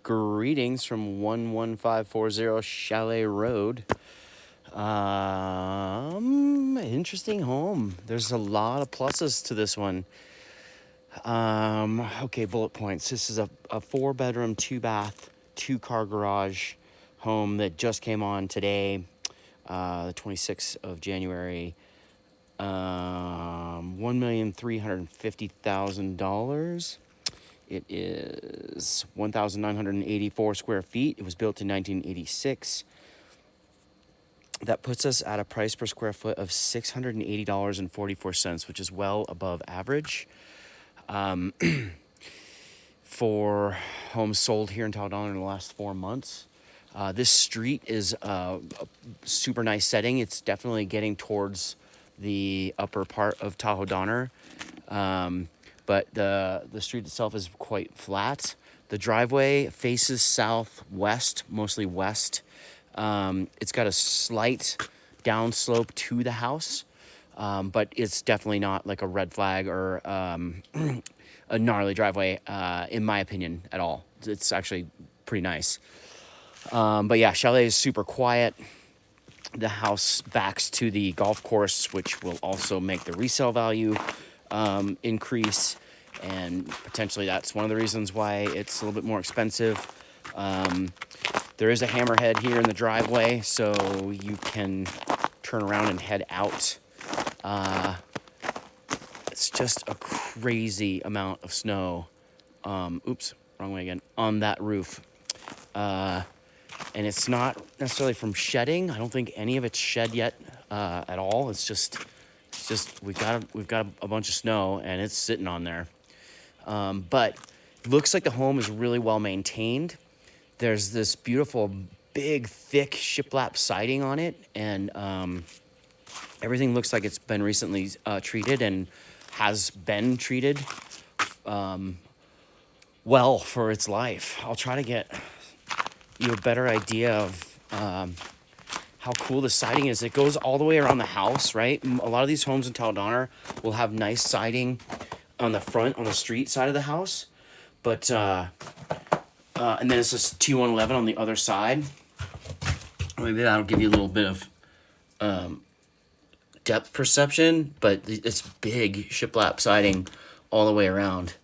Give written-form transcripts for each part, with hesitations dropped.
Greetings from 11540 Chalet Road. Interesting home. There's a lot of pluses to this one. Okay, bullet points. This is a 4-bedroom, 2-bath, 2-car garage home that just came on today, the 26th of January. $1,350,000. It is 1,984 square feet. It was built in 1986. That puts us at a price per square foot of $680.44, which is well above average. For homes sold here in Tahoe in the last 4 months. This street is a super nice setting. It's definitely getting towards the upper part of Tahoe Donner. But the street itself is quite flat. The driveway faces southwest, mostly west. It's got a slight downslope to the house, but it's definitely not like a red flag or a gnarly driveway, in my opinion, at all. It's actually pretty nice. But yeah, Chalet is super quiet. The house backs to the golf course, which will also make the resale value increase, and potentially that's one of the reasons why it's a little bit more expensive. There is a hammerhead here in the driveway, so you can turn around and head out. It's just a crazy amount of snow. Oops, wrong way again. On that roof. And it's not necessarily from shedding. I don't think any of it's shed yet at all. It's just we've got a bunch of snow and it's sitting on there. But it looks like the home is really well maintained. There's this beautiful, big, thick shiplap siding on it, and everything looks like it's been recently treated and has been treated well for its life. I'll try to get you a better idea of how cool the siding is. It goes all the way around the house, right? A lot of these homes in Tahoe Donner will have nice siding on the front, on the street side of the house, but and then it's just T111 on the other side. Maybe that'll give you a little bit of depth perception, but it's big shiplap siding all the way around.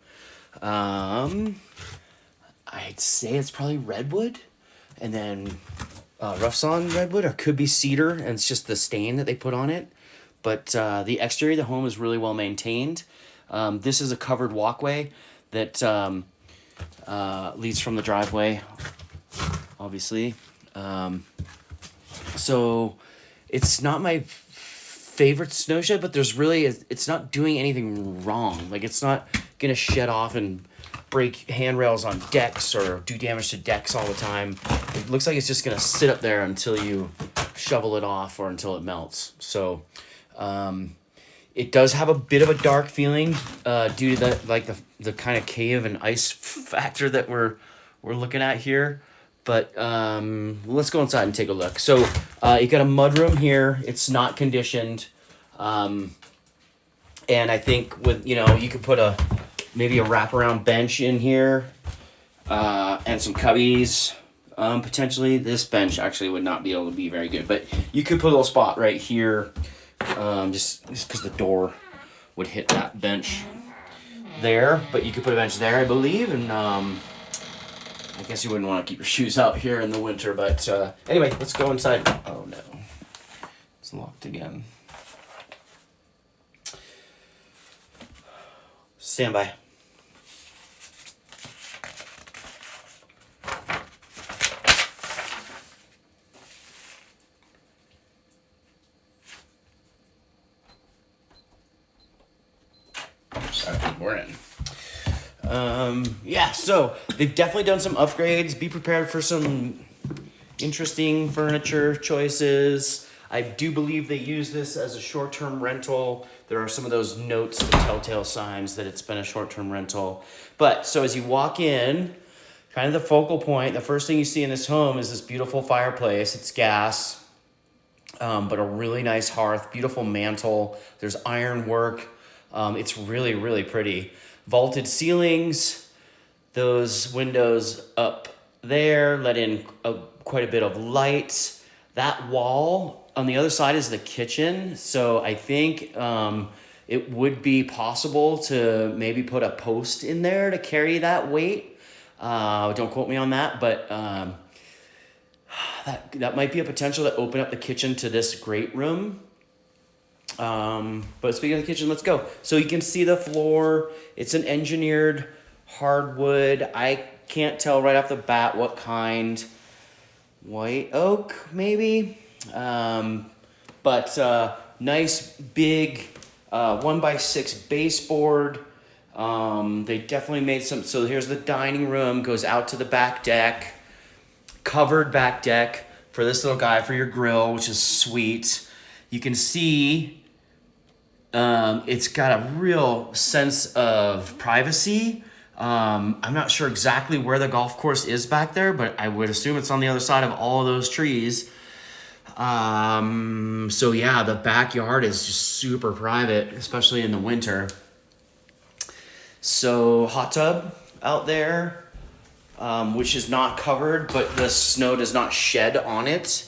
I'd say it's probably redwood, and then rough sawn redwood, or could be cedar, and it's just the stain that they put on it. But the exterior of the home is really well maintained. This is a covered walkway that leads from the driveway, obviously. So it's not my favorite snow shed, but it's not doing anything wrong. Like, it's not gonna shed off and break handrails on decks or do damage to decks all the time. It looks like it's just gonna sit up there until you shovel it off or until it melts. So it does have a bit of a dark feeling due to the kind of cave and ice factor that we're looking at here. But let's go inside and take a look. So you got a mudroom here. It's not conditioned, and I think with you could put maybe a wraparound bench in here, and some cubbies. Potentially, this bench actually would not be able to be very good, but you could put a little spot right here, just because the door would hit that bench there. But you could put a bench there, I believe, and I guess you wouldn't want to keep your shoes out here in the winter, but anyway, let's go inside. Oh no, it's locked again. Stand by. Sorry, we're in. Yeah, so they've definitely done some upgrades. Be prepared for some interesting furniture choices. I do believe they use this as a short-term rental. There are some of those notes, the telltale signs that it's been a short-term rental. But so as you walk in, kind of the focal point, the first thing you see in this home is this beautiful fireplace. It's gas, but a really nice hearth, beautiful mantle. There's ironwork. It's really, really pretty. Vaulted ceilings, those windows up there, let in quite a bit of light. That wall on the other side is the kitchen, so I think it would be possible to maybe put a post in there to carry that weight. Don't quote me on that, but that might be a potential to open up the kitchen to this great room. But speaking of the kitchen, let's go. So you can see the floor. It's an engineered hardwood. I can't tell right off the bat what kind. White oak, maybe. But nice big 1x6 baseboard. They definitely made some. So here's the dining room, goes out to the back deck. Covered back deck for this little guy for your grill, which is sweet. You can see it's got a real sense of privacy. I'm not sure exactly where the golf course is back there, but I would assume it's on the other side of all of those trees. So yeah, the backyard is just super private, especially in the winter. So hot tub out there, which is not covered, but the snow does not shed on it.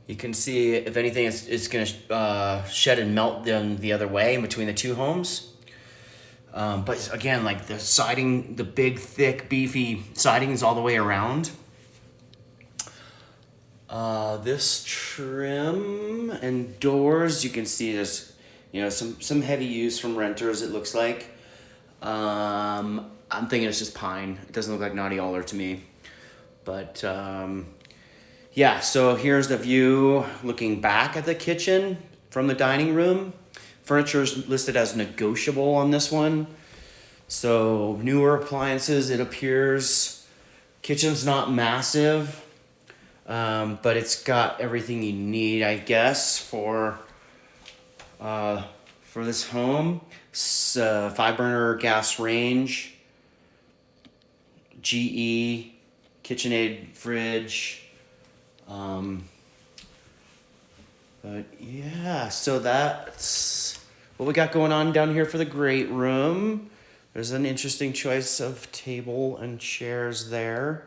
You can see, if anything, it's going to shed and melt the other way in between the two homes. But again, like the siding, the big, thick, beefy siding is all the way around. This trim and doors, you can see there's, some heavy use from renters, it looks like. I'm thinking it's just pine. It doesn't look like Naughty Oller to me. But, yeah, so here's the view looking back at the kitchen from the dining room. Furniture is listed as negotiable on this one. So newer appliances, it appears. Kitchen's not massive, but it's got everything you need, I guess, for this home. 5-burner gas range, GE, KitchenAid fridge. But yeah, so that's what we got going on down here for the great room. There's an interesting choice of table and chairs there.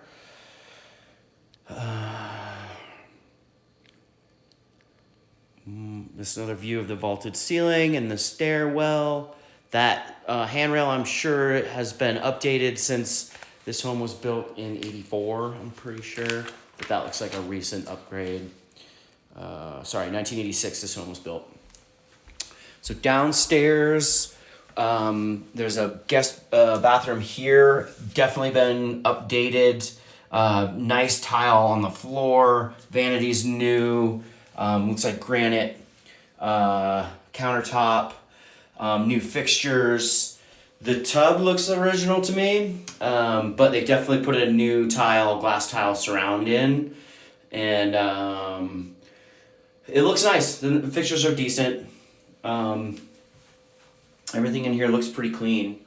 This is another view of the vaulted ceiling and the stairwell. That handrail, I'm sure, has been updated since this home was built in '84, I'm pretty sure. But that looks like a recent upgrade. 1986 this home was built. So downstairs, there's a guest bathroom here. Definitely been updated. Nice tile on the floor. Vanity's new. Looks like granite countertop. New fixtures. The tub looks original to me, but they definitely put a new glass tile surround in. And it looks nice. The fixtures are decent. Everything in here looks pretty clean.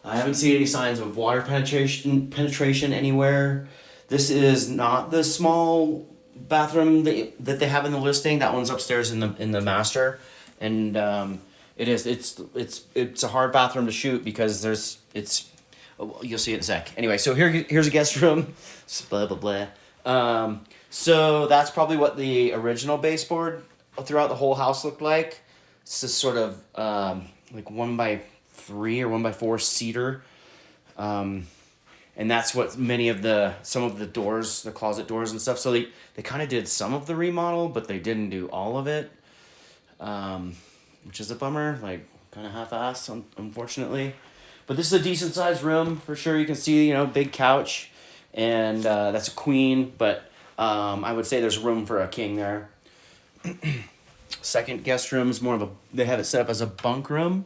I haven't seen any signs of water penetration anywhere. This is not the small bathroom that they have in the listing. That one's upstairs in the master, and it's a hard bathroom to shoot because you'll see it in a sec. Anyway, so here's a guest room. Blah blah blah. So that's probably what the original baseboard throughout the whole house looked like. It's this sort of like 1x3 or 1x4 cedar. And that's what some of the doors, the closet doors and stuff. So they kind of did some of the remodel, but they didn't do all of it, which is a bummer, like kind of half-assed, unfortunately. But this is a decent sized room for sure. You can see, big couch, and that's a queen, but I would say there's room for a king there. Second guest room is they have it set up as a bunk room.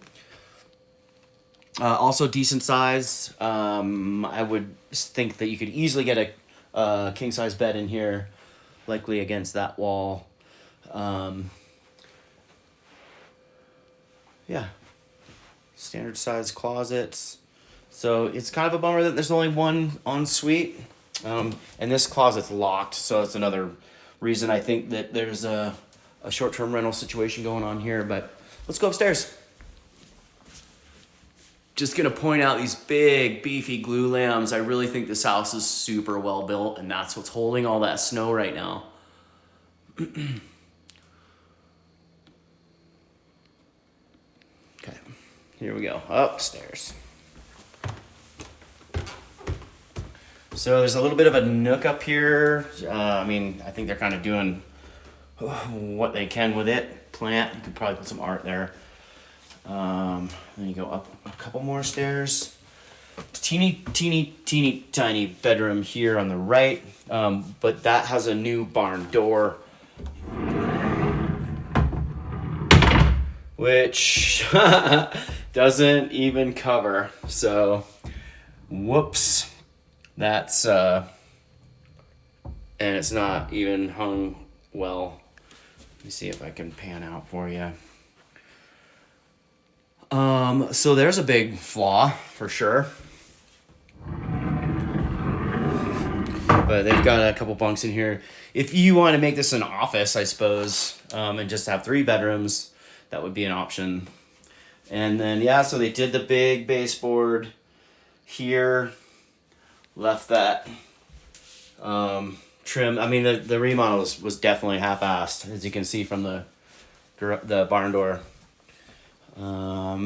Also decent size. I would think that you could easily get a king size bed in here, likely against that wall. Yeah, standard size closets. So it's kind of a bummer that there's only one ensuite, and this closet's locked. So it's another reason I think that there's a short-term rental situation going on here. But let's go upstairs. just gonna point out these big, beefy glue lambs. I really think this house is super well built, and that's what's holding all that snow right now. Okay, here we go, upstairs. So there's a little bit of a nook up here. I mean, I think they're kind of doing what they can with it. Plant, you could probably put some art there. Then you go up a couple more stairs. Teeny tiny bedroom here on the right, but that has a new barn door, which doesn't even cover. So, whoops. That's, and it's not even hung well. Let me see if I can pan out for you. So there's a big flaw for sure. But they've got a couple bunks in here. If you want to make this an office, I suppose, and just have 3 bedrooms, that would be an option. And then, yeah, so they did the big baseboard here. Left that trim. I mean, the remodel was definitely half-assed, as you can see from the barn door.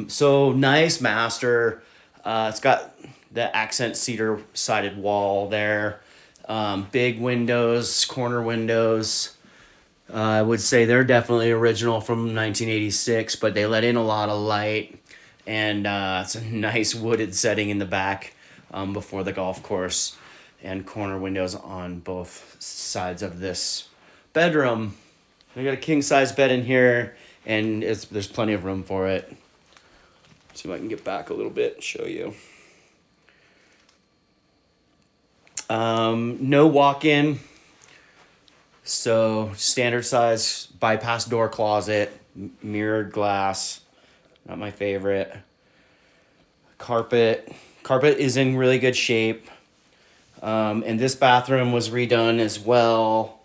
So nice master. It's got the accent cedar sided wall there. Big windows, corner windows. I would say they're definitely original from 1986, but they let in a lot of light, and it's a nice wooded setting in the back. Before the golf course, and corner windows on both sides of this bedroom. We got a king size bed in here, and there's plenty of room for it. See if I can get back a little bit and show you. No walk-in, so standard size bypass door closet, mirrored glass, not my favorite. Carpet is in really good shape. And this bathroom was redone as well.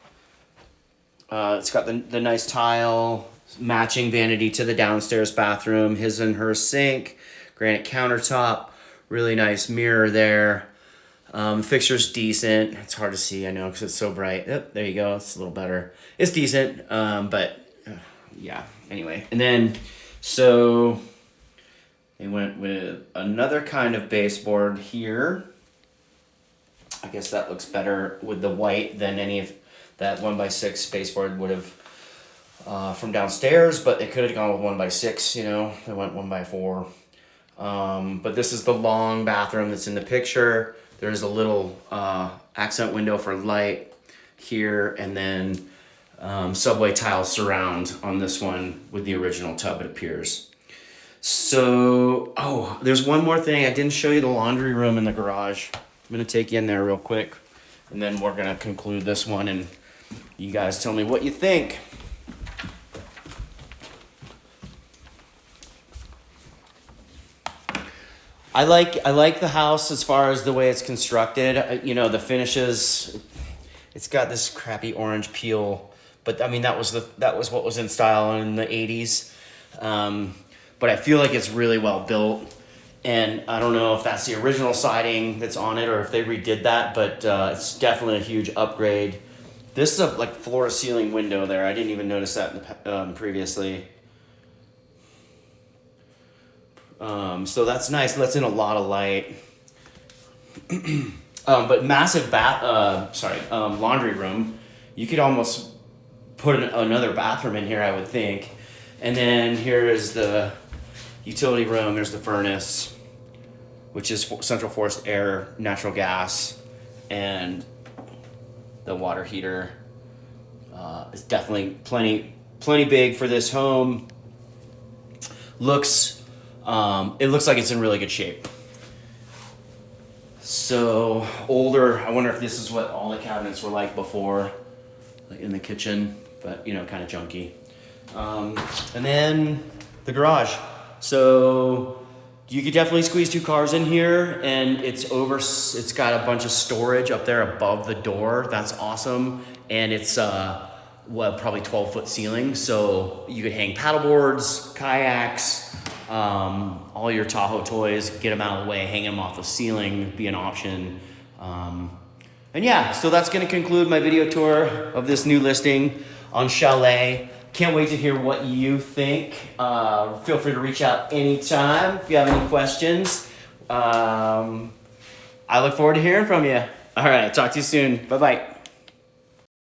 It's got the nice tile, matching vanity to the downstairs bathroom, his and her sink, granite countertop, really nice mirror there. Fixture's decent. It's hard to see, I know, because it's so bright. Yep, there you go. It's a little better. It's decent, but yeah, anyway. And then, so they went with another kind of baseboard here. I guess that looks better with the white than any of that 1x6 baseboard would have from downstairs, but they could have gone with 1x6, you know, they went 1x4. But this is the long bathroom that's in the picture. There's a little accent window for light here, and then subway tile surround on this one with the original tub, it appears. So, there's one more thing. I didn't show you the laundry room in the garage. I'm going to take you in there real quick, and then we're going to conclude this one, and you guys tell me what you think. I like the house as far as the way it's constructed. You know, the finishes, it's got this crappy orange peel, but I mean, that was what was in style in the 80s. But I feel like it's really well built, and I don't know if that's the original siding that's on it or if they redid that, but it's definitely a huge upgrade. This is a like floor to ceiling window there. I didn't even notice that previously. So that's nice. Lets in a lot of light. But massive laundry room. You could almost put another bathroom in here, I would think. And then here is the utility room. There's the furnace, which is central forced air, natural gas, and the water heater. It's definitely plenty big for this home. It looks like it's in really good shape. So older, I wonder if this is what all the cabinets were like before, like in the kitchen, but you know, kind of junky. And then the garage. So you could definitely squeeze 2 cars in here, and it's got a bunch of storage up there above the door. That's awesome. And it's probably 12-foot ceiling. So you could hang paddle boards, kayaks, All your Tahoe toys, get them out of the way, hang them off the ceiling, be an option. And yeah, so that's going to conclude my video tour of this new listing on Chalet. Can't wait to hear what you think. Feel free to reach out anytime if you have any questions. I look forward to hearing from you. All right, talk to you soon. Bye-bye.